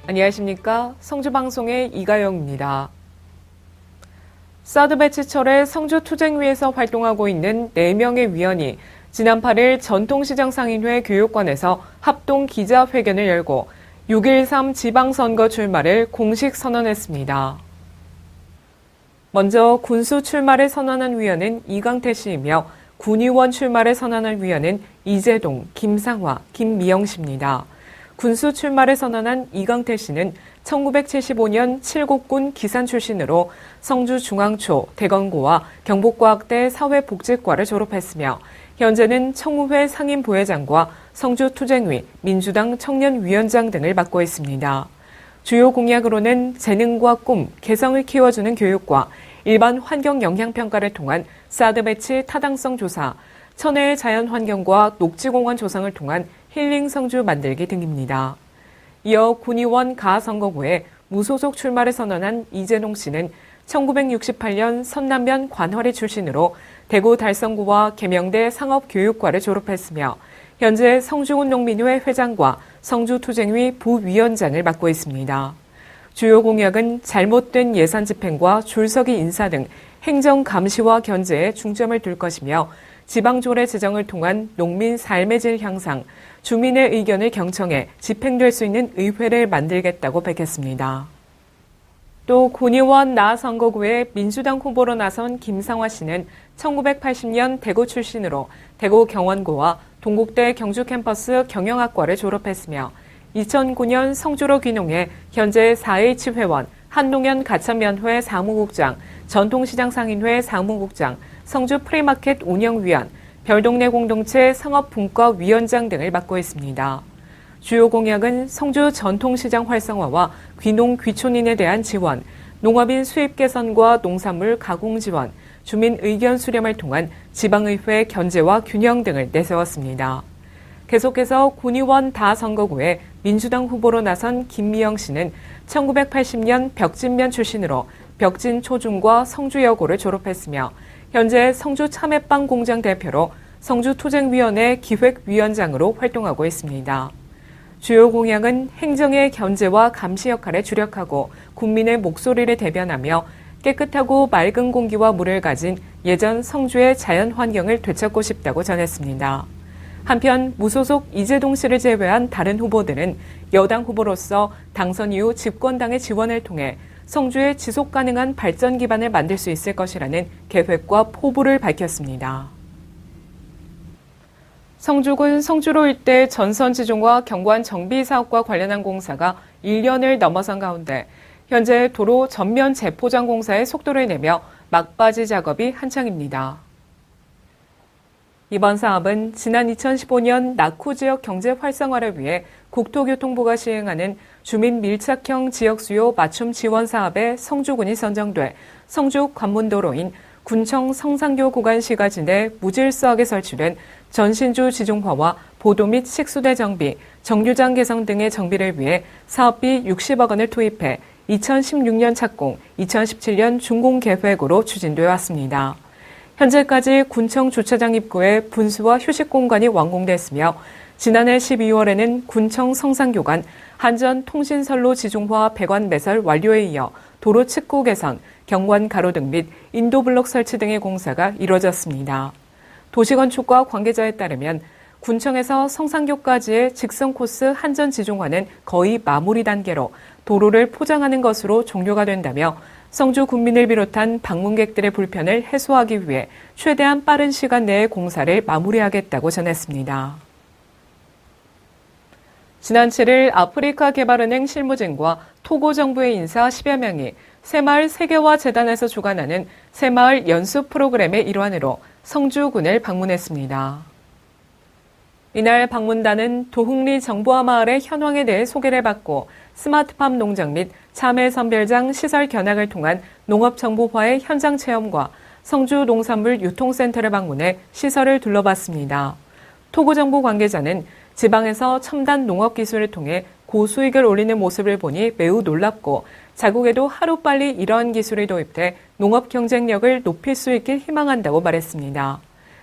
안녕하십니까. 성주방송의 이가영입니다. 사드 배치철에 성주투쟁위에서 활동하고 있는 4명의 위원이 지난 8일 전통시장 상인회 교육관에서 합동 기자회견을 열고 6.13 지방선거 출마를 공식 선언했습니다. 먼저 군수 출마를 선언한 위원은 이강태 씨이며 군의원 출마를 선언한 위원은 이재동, 김상화, 김미영 씨입니다. 군수 출마를 선언한 이강태 씨는 1975년 칠곡군 기산 출신으로 성주중앙초, 대건고와 경북과학대 사회복지과를 졸업했으며 현재는 청우회 상임부회장과 성주투쟁위, 민주당 청년위원장 등을 맡고 있습니다. 주요 공약으로는 재능과 꿈, 개성을 키워주는 교육과 일반 환경 영향평가를 통한 사드 배치 타당성 조사, 천혜의 자연환경과 녹지공원 조성을 통한 힐링 성주 만들기 등입니다. 이어 군의원 가선거구에 무소속 출마를 선언한 이재동 씨는 1968년 선남면 관헐이 출신으로 대구 달성구와 계명대 상업교육과를 졸업했으며 현재 성주군 농민회 회장과 성주투쟁위 부위원장을 맡고 있습니다. 주요 공약은 잘못된 예산 집행과 줄서기 인사 등 행정 감시와 견제에 중점을 둘 것이며 지방조례 제정을 통한 농민 삶의 질 향상, 주민의 의견을 경청해 집행될 수 있는 의회를 만들겠다고 밝혔습니다. 또 군의원 나선거구에 민주당 후보로 나선 김상화 씨는 1980년 대구 출신으로 대구 경원고와 동국대 경주캠퍼스 경영학과를 졸업했으며 2009년 성주로 귀농해 현재 4H 회원, 한동현 가천면회 사무국장, 전통시장 상인회 사무국장, 성주 프리마켓 운영위원, 별동네 공동체 상업분과위원장 등을 맡고 있습니다. 주요 공약은 성주 전통시장 활성화와 귀농 귀촌인에 대한 지원, 농업인 수입 개선과 농산물 가공 지원, 주민 의견 수렴을 통한 지방의회 견제와 균형 등을 내세웠습니다. 계속해서 군의원 다선거구에 민주당 후보로 나선 김미영 씨는 1980년 벽진면 출신으로 벽진 초중과 성주여고를 졸업했으며 현재 성주 참외빵 공장 대표로 성주투쟁위원회 기획위원장으로 활동하고 있습니다. 주요 공약은 행정의 견제와 감시 역할에 주력하고 국민의 목소리를 대변하며 깨끗하고 맑은 공기와 물을 가진 예전 성주의 자연 환경을 되찾고 싶다고 전했습니다. 한편 무소속 이재동 씨를 제외한 다른 후보들은 여당 후보로서 당선 이후 집권당의 지원을 통해 성주의 지속 가능한 발전 기반을 만들 수 있을 것이라는 계획과 포부를 밝혔습니다. 성주군 성주로 일대 전선지종과 경관 정비 사업과 관련한 공사가 1년을 넘어선 가운데 현재 도로 전면 재포장 공사에 속도를 내며 막바지 작업이 한창입니다. 이번 사업은 지난 2015년 낙후 지역 경제 활성화를 위해 국토교통부가 시행하는 주민 밀착형 지역 수요 맞춤 지원 사업에 성주군이 선정돼 성주 관문도로인 군청 성산교 구간 시가지 내 무질서하게 설치된 전신주 지중화와 보도 및 식수대 정비, 정류장 개성 등의 정비를 위해 사업비 60억 원을 투입해 2016년 착공, 2017년 준공 계획으로 추진되어 왔습니다. 현재까지 군청 주차장 입구에 분수와 휴식 공간이 완공됐으며 지난해 12월에는 군청 성산교간 한전 통신선로 지중화 배관 매설 완료에 이어 도로 측구 개선, 경관 가로등 및 인도블록 설치 등의 공사가 이뤄졌습니다. 도시건축과 관계자에 따르면 군청에서 성산교까지의 직선 코스 한전 지중화는 거의 마무리 단계로 도로를 포장하는 것으로 종료가 된다며 성주 군민을 비롯한 방문객들의 불편을 해소하기 위해 최대한 빠른 시간 내에 공사를 마무리하겠다고 전했습니다. 지난 7일 아프리카 개발은행 실무진과 토고 정부의 인사 10여 명이 새마을 세계화 재단에서 주관하는 새마을 연수 프로그램의 일환으로 성주군을 방문했습니다. 이날 방문단은 도흥리 정보화 마을의 현황에 대해 소개를 받고 스마트팜 농장 및 참외 선별장 시설 견학을 통한 농업 정보화의 현장 체험과 성주 농산물 유통센터를 방문해 시설을 둘러봤습니다. 토고 정부 관계자는 지방에서 첨단 농업 기술을 통해 고수익을 올리는 모습을 보니 매우 놀랍고 자국에도 하루빨리 이러한 기술이 도입돼 농업 경쟁력을 높일 수 있길 희망한다고 말했습니다.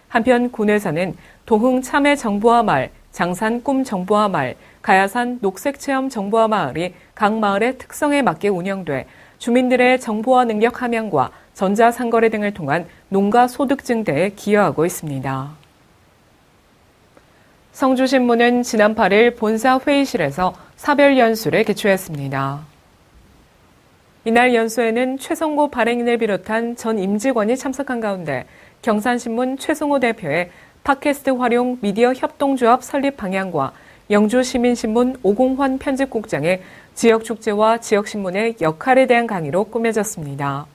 한편 군에서는 도흥 참외 정보화 마을 장산 꿈 정보화 마을, 가야산 녹색체험 정보화 마을이 각 마을의 특성에 맞게 운영돼 주민들의 정보화 능력 함양과 전자상거래 등을 통한 농가 소득 증대에 기여하고 있습니다. 성주신문은 지난 8일 본사 회의실에서 사별 연수를 개최했습니다. 이날 연수에는 최성고 발행인을 비롯한 전 임직원이 참석한 가운데 경산신문 최승호 대표의 팟캐스트 활용 미디어 협동조합 설립 방향과 영주시민신문 오공환 편집국장의 지역축제와 지역신문의 역할에 대한 강의로 꾸며졌습니다.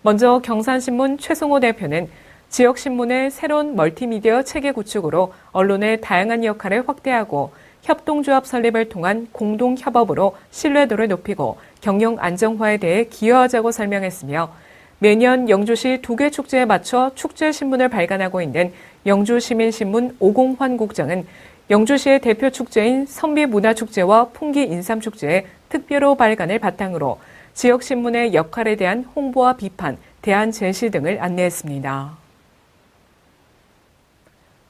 먼저 경산신문 최승호 대표는 지역신문의 새로운 멀티미디어 체계 구축으로 언론의 다양한 역할을 확대하고 협동조합 설립을 통한 공동협업으로 신뢰도를 높이고 경영 안정화에 대해 기여하자고 설명했으며 매년 영주시 2개 축제에 맞춰 축제신문을 발간하고 있는 영주시민신문 오공환 국장은 영주시의 대표 축제인 선비문화축제와 풍기인삼축제의 특별호 발간을 바탕으로 지역신문의 역할에 대한 홍보와 비판, 대안 제시 등을 안내했습니다.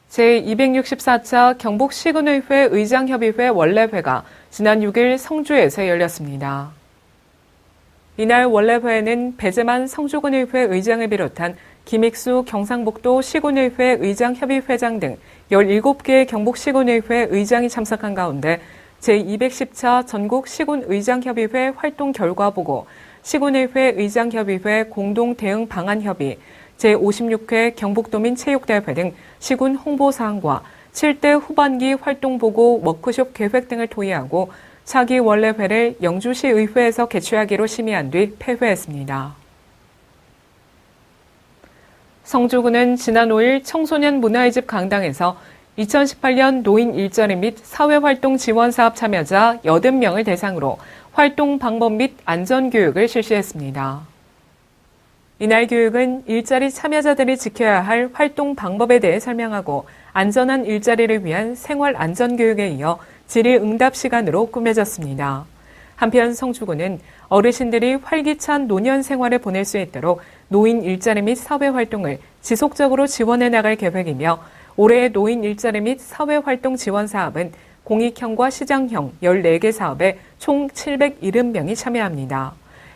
제264차 경북시군의회 의장협의회 원래회가 지난 6일 성주에서 열렸습니다. 이날 원래회에는 배재만 성주군의회 의장을 비롯한 김익수 경상북도 시군의회 의장협의회장 등 17개의 경북시군의회 의장이 참석한 가운데 제210차 전국시군의장협의회 활동 결과 보고, 시군의회 의장협의회 공동대응 방안협의, 제56회 경북도민 체육대회 등 시군 홍보사항과 7대 후반기 활동보고 워크숍 계획 등을 토의하고 차기 원래회를 영주시 의회에서 개최하기로 심의한 뒤 폐회했습니다. 성주군은 지난 5일 청소년 문화의 집 강당에서 2018년 노인 일자리 및 사회활동 지원 사업 참여자 80명을 대상으로 활동 방법 및 안전교육을 실시했습니다. 이날 교육은 일자리 참여자들이 지켜야 할 활동 방법에 대해 설명하고 안전한 일자리를 위한 생활 안전교육에 이어 질의응답 시간으로 꾸며졌습니다. 한편 성주군은 어르신들이 활기찬 노년 생활을 보낼 수 있도록 노인 일자리 및 사회활동을 지속적으로 지원해 나갈 계획이며 올해의 노인 일자리 및 사회활동 지원 사업은 공익형과 시장형 14개 사업에 총 770명이 참여합니다.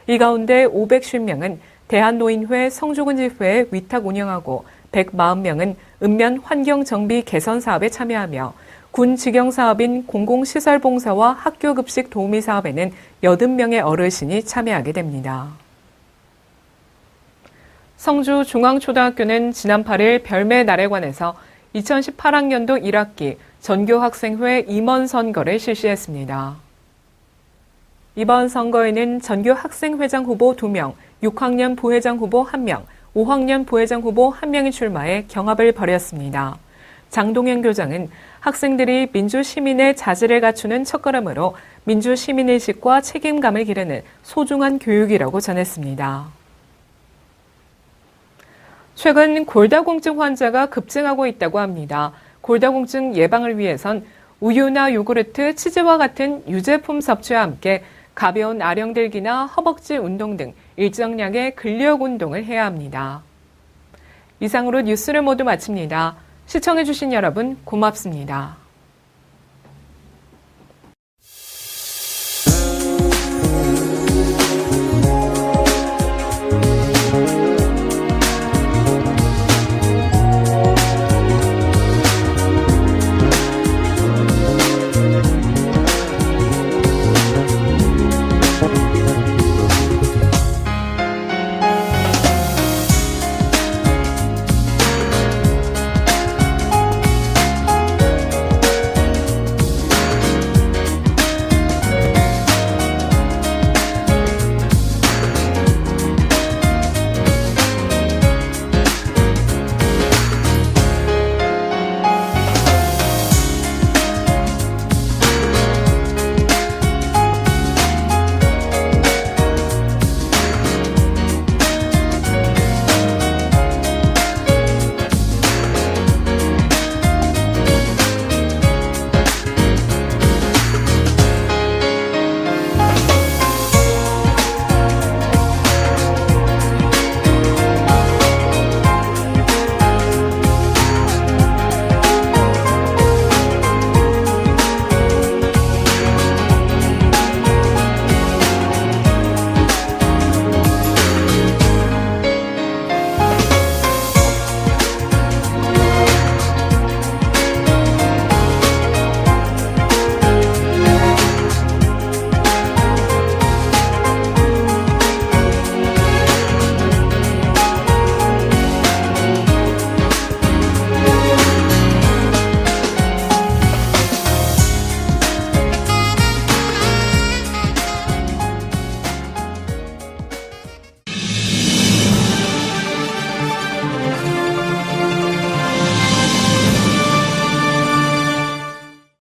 이 가운데 550명은 대한노인회 성주군 지회에 위탁 운영하고 140명은 읍면 환경정비 개선 사업에 참여하며 군 직영 사업인 공공시설봉사와 학교급식 도우미 사업에는 80명의 어르신이 참여하게 됩니다. 성주 중앙초등학교는 지난 8일 별매 나래관에서 2018학년도 1학기 전교학생회 임원 선거를 실시했습니다. 이번 선거에는 전교학생회장 후보 2명, 6학년 부회장 후보 1명, 5학년 부회장 후보 1명이 출마해 경합을 벌였습니다. 장동현 교장은 학생들이 민주시민의 자질을 갖추는 첫걸음으로 민주시민의식과 책임감을 기르는 소중한 교육이라고 전했습니다. 최근 골다공증 환자가 급증하고 있다고 합니다. 골다공증 예방을 위해선 우유나 요구르트, 치즈와 같은 유제품 섭취와 함께 가벼운 아령들기나 허벅지 운동 등 일정량의 근력 운동을 해야 합니다. 이상으로 뉴스를 모두 마칩니다. 시청해주신 여러분 고맙습니다.